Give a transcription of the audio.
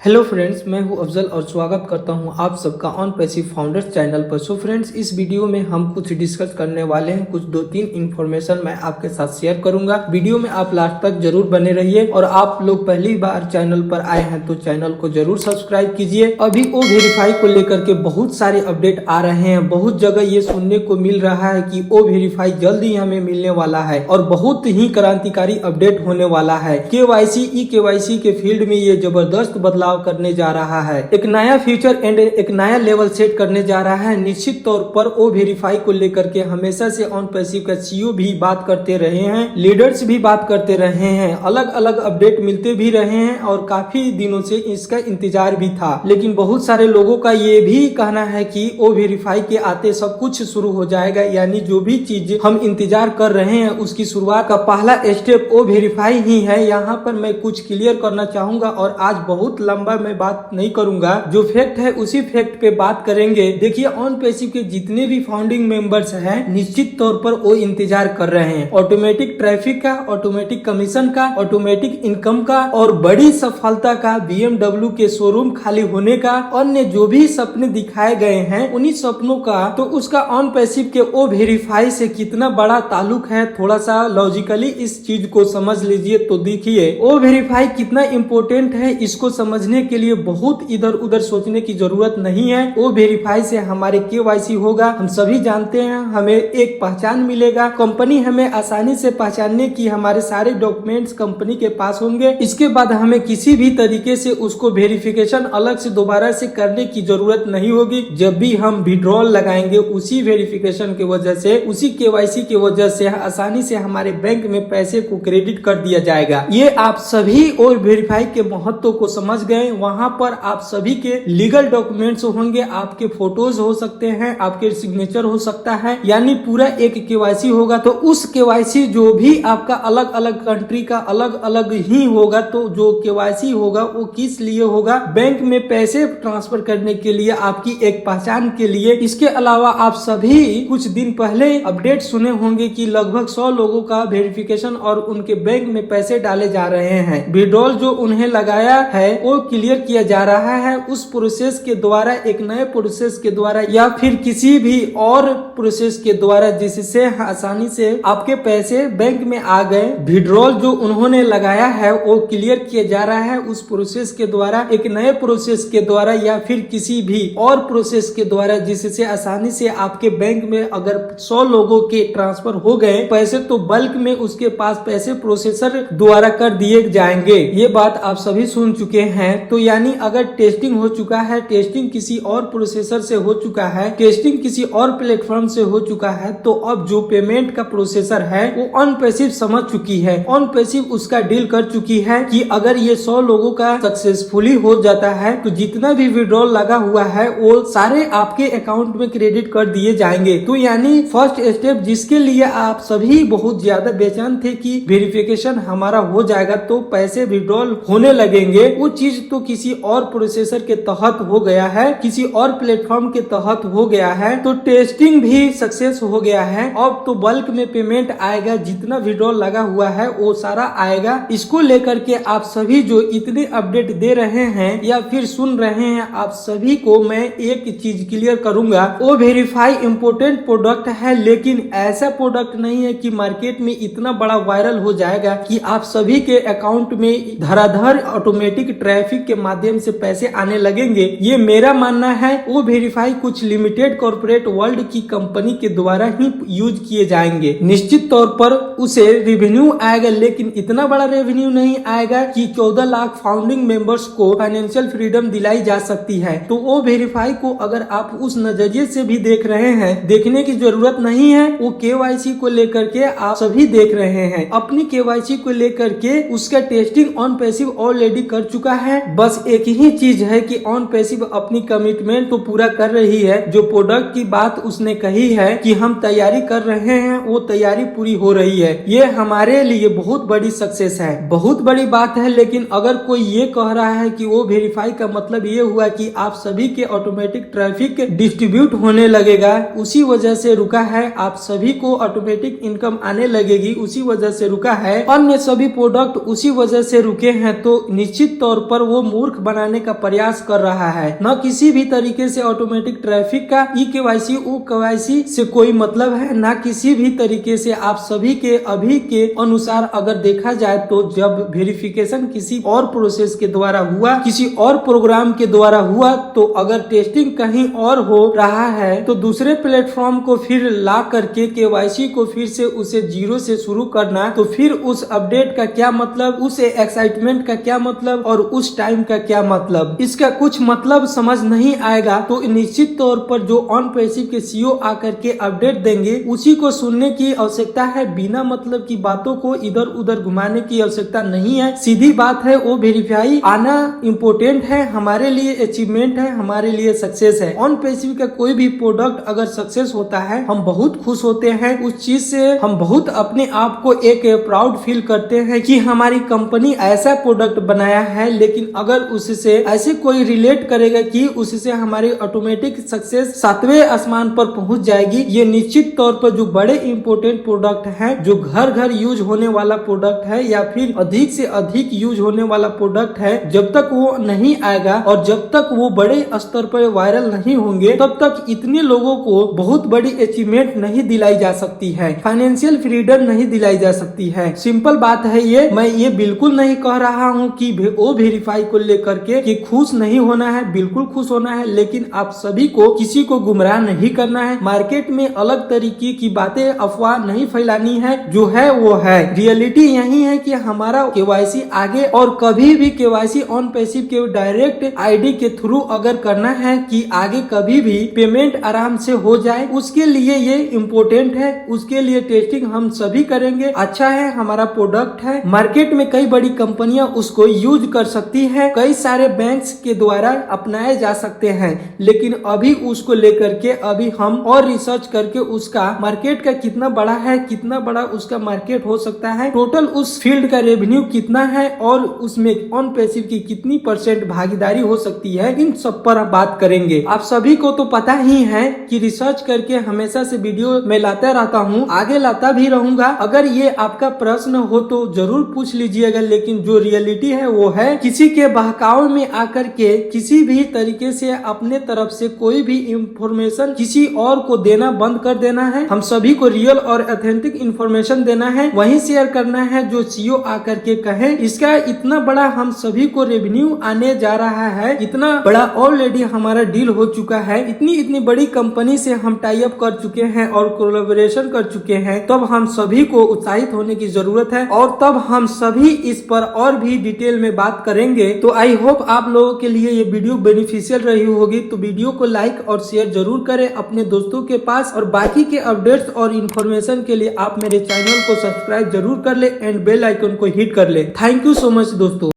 Hello friends, मैं हूं अफजल और स्वागत करता हूं आप सबका ऑन पैसिव फाउंडर्स चैनल पर। सो फ्रेंड्स, इस वीडियो में हम कुछ डिस्कस करने वाले हैं। कुछ 2-3 इन्फॉर्मेशन मैं आपके साथ शेयर करूंगा। वीडियो में आप लास्ट तक जरूर बने रहिए और आप लोग पहली बार चैनल पर आए हैं तो चैनल को जरूर सब्सक्राइब कीजिए। अभी ओ वेरीफाई को लेकर के बहुत सारे अपडेट आ रहे हैं। बहुत जगह ये सुनने को मिल रहा है कि ओ वेरीफाई जल्द ही हमें मिलने वाला है और बहुत ही क्रांतिकारी अपडेट होने वाला है। केवाईसी, ई केवाईसी के फील्ड में ये जबरदस्त बदलाव करने जा रहा है। एक नया फीचर एंड एक नया लेवल सेट करने जा रहा है। निश्चित तौर पर ओ वेरीफाई को लेकर के हमेशा से ऑन पैसिव का सीईओ भी बात करते रहे हैं, लीडर्स भी बात करते रहे हैं, अलग अलग अपडेट मिलते भी रहे हैं और काफी दिनों से इसका इंतजार भी था। लेकिन बहुत सारे लोगों का ये भी कहना है कि ओ वेरीफाई के आते सब कुछ शुरू हो जाएगा, यानी जो भी चीज हम इंतजार कर रहे हैं उसकी शुरुआत का पहला स्टेप ओ वेरीफाई ही है। यहाँ पर मैं कुछ क्लियर करना चाहूंगा और आज बहुत लंबा मैं बात नहीं करूंगा। जो फैक्ट है उसी फैक्ट पे बात करेंगे। देखिए, ऑन पैसिव के जितने भी फाउंडिंग मेंबर्स हैं निश्चित तौर पर वो इंतजार कर रहे हैं ऑटोमेटिक ट्रैफिक का, ऑटोमेटिक कमीशन का, ऑटोमेटिक इनकम का और बड़ी सफलता का, BMW के शोरूम खाली होने का, अन्य जो भी सपने दिखाए गए हैं उन्हीं सपनों का तो उसका ऑन पैसिव के ओ वेरीफाई से कितना बड़ा ताल्लुक है, थोड़ा सा लॉजिकली इस चीज को समझ लीजिए तो देखिए ओ वेरीफाई कितना इंपॉर्टेंट है। इसको समझने के लिए बहुत इधर उधर सोचने की जरूरत नहीं है। ओ वेरीफाई से हमारे केवाईसी होगा, हम सभी जानते हैं, हमें एक पहचान मिलेगा, कंपनी हमें आसानी से पहचानने की हमारे सारे डॉक्यूमेंट्स कंपनी के पास होंगे। इसके बाद हमें किसी भी तरीके से उसको वेरिफिकेशन अलग से दोबारा से करने की जरूरत नहीं होगी। जब भी हम विड्रॉल लगाएंगे उसी वेरिफिकेशन की वजह से, उसी केवाईसी की वजह से आसानी से हमारे बैंक में पैसे को क्रेडिट कर दिया जाएगा। ये आप सभी ओ वेरीफाई के महत्व को समझ गए। वहां पर आप सभी के लीगल डॉक्यूमेंट्स होंगे, आपके फोटोज हो सकते हैं, आपके सिग्नेचर हो सकता है, यानी पूरा एक केवाईसी होगा। तो उस केवाईसी जो भी आपका अलग अलग कंट्री का अलग अलग ही होगा, तो जो केवाईसी होगा वो किस लिए होगा? बैंक में पैसे ट्रांसफर करने के लिए, आपकी एक पहचान के लिए। इसके अलावा आप सभी कुछ दिन पहले अपडेट सुने होंगे कि लगभग 100 लोगों का वेरिफिकेशन और उनके बैंक में पैसे डाले जा रहे हैं। विड्रॉल जो उन्हें लगाया है वो क्लियर किया जा रहा है। उस प्रोसेस के द्वारा, एक नए प्रोसेस के द्वारा या फिर किसी भी और प्रोसेस के द्वारा जिससे आसानी से आपके पैसे बैंक में आ गए। विड्रॉल जो उन्होंने लगाया है वो क्लियर किया जा रहा है उस प्रोसेस के द्वारा, एक नए प्रोसेस के द्वारा या फिर किसी भी और प्रोसेस के द्वारा जिससे आसानी से आपके बैंक में अगर 100 लोगों के ट्रांसफर हो गए पैसे तो बल्क में उसके पास पैसे प्रोसेसर द्वारा कर दिए जाएंगे। ये बात आप सभी सुन चुके हैं। तो यानी अगर टेस्टिंग हो चुका है, टेस्टिंग किसी और प्रोसेसर से हो चुका है, टेस्टिंग किसी और प्लेटफॉर्म से हो चुका है, तो अब जो पेमेंट का प्रोसेसर है वो ऑन पैसिव समझ चुकी है, ऑन पैसिव उसका डील कर चुकी है कि अगर ये 100 लोगों का सक्सेसफुली हो जाता है तो जितना भी विड्रॉल लगा हुआ है वो सारे आपके अकाउंट में क्रेडिट कर दिए जाएंगे। तो यानी फर्स्ट स्टेप जिसके लिए आप सभी बहुत ज्यादा बेचैन थे कि वेरिफिकेशन हमारा हो जाएगा तो पैसे विड्रॉल होने लगेंगे, वो चीज तो किसी और प्रोसेसर के तहत हो गया है, किसी और प्लेटफॉर्म के तहत हो गया है। तो टेस्टिंग भी सक्सेस हो गया है। अब तो बल्क में पेमेंट आएगा, जितना विड्रॉल लगा हुआ है वो सारा आएगा। इसको लेकर के आप सभी जो इतने अपडेट दे रहे हैं या फिर सुन रहे हैं, आप सभी को मैं एक चीज क्लियर करूंगा, ओ वेरीफाई इंपोर्टेंट प्रोडक्ट है, लेकिन ऐसा प्रोडक्ट नहीं है कि मार्केट में इतना बड़ा वायरल हो जाएगा कि आप सभी के अकाउंट में धड़ाधड़ ऑटोमेटिक ट्रैफिक के माध्यम से पैसे आने लगेंगे। ये मेरा मानना है। वो वेरीफाई कुछ लिमिटेड कॉर्पोरेट वर्ल्ड की कंपनी के द्वारा ही यूज किए जाएंगे। निश्चित तौर पर उसे रेवेन्यू आएगा, लेकिन इतना बड़ा रेवेन्यू नहीं आएगा कि 14 लाख फाउंडिंग मेंबर्स को फाइनेंशियल फ्रीडम दिलाई जा सकती है। तो वो वेरीफाई को अगर आप उस नजरिए से भी देख रहे हैं, देखने की जरूरत नहीं है। वो केवाईसी को लेकर के आप सभी देख रहे हैं, अपनी केवाईसी को लेकर के उसका टेस्टिंग ऑन पैसिव ऑलरेडी कर चुका है। बस एक ही चीज है कि ऑन पैसिव अपनी कमिटमेंट तो पूरा कर रही है। जो प्रोडक्ट की बात उसने कही है कि हम तैयारी कर रहे हैं, वो तैयारी पूरी हो रही है। ये हमारे लिए बहुत बड़ी सक्सेस है, बहुत बड़ी बात है। लेकिन अगर कोई ये कह रहा है कि वो वेरीफाई का मतलब ये हुआ कि आप सभी के ऑटोमेटिक ट्रैफिक डिस्ट्रीब्यूट होने लगेगा, उसी वजह से रुका है, आप सभी को ऑटोमेटिक इनकम आने लगेगी उसी वजह से रुका है, अन्य सभी प्रोडक्ट उसी वजह से रुके हैं, तो निश्चित तौर पर वो वो मूर्ख बनाने का प्रयास कर रहा है। न किसी भी तरीके से ऑटोमेटिक ट्रैफिक का ई-केवाईसी केवाईसी से कोई मतलब है, ना किसी भी तरीके से। आप सभी के अभी के अनुसार अगर देखा जाए तो जब वेरिफिकेशन किसी और प्रोसेस के द्वारा हुआ, किसी और प्रोग्राम के द्वारा हुआ, तो अगर टेस्टिंग कहीं और हो रहा है तो दूसरे प्लेटफॉर्म को फिर ला करके केवाईसी को फिर से उसे जीरो से शुरू करना, तो फिर उस अपडेट का क्या मतलब, उस एक्साइटमेंट का क्या मतलब और उस टाइम का क्या मतलब, इसका कुछ मतलब समझ नहीं आएगा। तो निश्चित तौर पर जो ऑन पैसिव के सीईओ आकर के अपडेट देंगे उसी को सुनने की आवश्यकता है। बिना मतलब की बातों को इधर उधर घुमाने की आवश्यकता नहीं है। सीधी बात है, वो वेरीफाई आना इम्पोर्टेंट है, हमारे लिए अचीवमेंट है, हमारे लिए सक्सेस है। ऑन पैसिव का कोई भी प्रोडक्ट अगर सक्सेस होता है हम बहुत खुश होते हैं, उस चीज से हम बहुत अपने आप को एक प्राउड फील करते हैं कि हमारी कंपनी ऐसा प्रोडक्ट बनाया है। लेकिन अगर उससे ऐसे कोई रिलेट करेगा कि उससे हमारी ऑटोमेटिक सक्सेस 7वें आसमान पर पहुंच जाएगी, ये निश्चित तौर पर जो बड़े इंपोर्टेंट प्रोडक्ट है, जो घर घर यूज होने वाला प्रोडक्ट है या फिर अधिक से अधिक यूज होने वाला प्रोडक्ट है, जब तक वो नहीं आएगा और जब तक वो बड़े स्तर पर वायरल नहीं होंगे तब तक इतने लोगों को बहुत बड़ी अचीवमेंट नहीं दिलाई जा सकती है, फाइनेंशियल फ्रीडम नहीं दिलाई जा सकती है। सिंपल बात है ये। मैं ये बिल्कुल नहीं कह रहा हूँ कि वो वेरीफाई को लेकर के कि खुश नहीं होना है, बिल्कुल खुश होना है, लेकिन आप सभी को किसी को गुमराह नहीं करना है। मार्केट में अलग तरीके की बातें अफवाह नहीं फैलानी है, जो है वो है। रियलिटी यही है कि हमारा केवाईसी आगे और कभी भी केवाईसी ऑन पैसिव के डायरेक्ट आईडी के थ्रू अगर करना है कि आगे कभी भी पेमेंट आराम से हो जाए, उसके लिए ये इम्पोर्टेंट है, उसके लिए टेस्टिंग हम सभी करेंगे। अच्छा है, हमारा प्रोडक्ट है, मार्केट में कई बड़ी कंपनियां उसको यूज कर सकती है, कई सारे बैंक्स के द्वारा अपनाए जा सकते हैं, लेकिन अभी उसको लेकर के अभी हम और रिसर्च करके उसका मार्केट का कितना बड़ा है, कितना बड़ा उसका मार्केट हो सकता है, टोटल उस फील्ड का रेवेन्यू कितना है और उसमें ऑन पैसिव की कितनी % भागीदारी हो सकती है, इन सब पर बात करेंगे। आप सभी को तो पता ही है कि रिसर्च करके हमेशा से वीडियो में लाता रहता हूँ, आगे लाता भी रहूंगा। अगर ये आपका प्रश्न हो तो जरूर पूछ लीजिएगा, लेकिन जो रियलिटी है वो है, किसी के बहकाव में आकर के किसी भी तरीके से अपने तरफ से कोई भी इंफॉर्मेशन किसी और को देना बंद कर देना है। हम सभी को रियल और ऑथेंटिक इंफॉर्मेशन देना है, वही शेयर करना है जो सीईओ आकर के कहे। इसका इतना बड़ा हम सभी को रेवेन्यू आने जा रहा है, इतना बड़ा ऑलरेडी हमारा डील हो चुका है, इतनी बड़ी कंपनी से हम टाई अप कर चुके हैं और कोलैबोरेशन कर चुके हैं। तब हम सभी को उत्साहित होने की जरूरत है और तब हम सभी इस पर और भी डिटेल में बात करेंगे। तो आई होप आप लोगों के लिए ये वीडियो बेनिफिशियल रही होगी। तो वीडियो को लाइक और शेयर जरूर करें अपने दोस्तों के पास, और बाकी के अपडेट्स और इन्फॉर्मेशन के लिए आप मेरे चैनल को सब्सक्राइब जरूर कर ले एंड बेल आइकन को हिट कर ले। थैंक यू सो मच दोस्तों।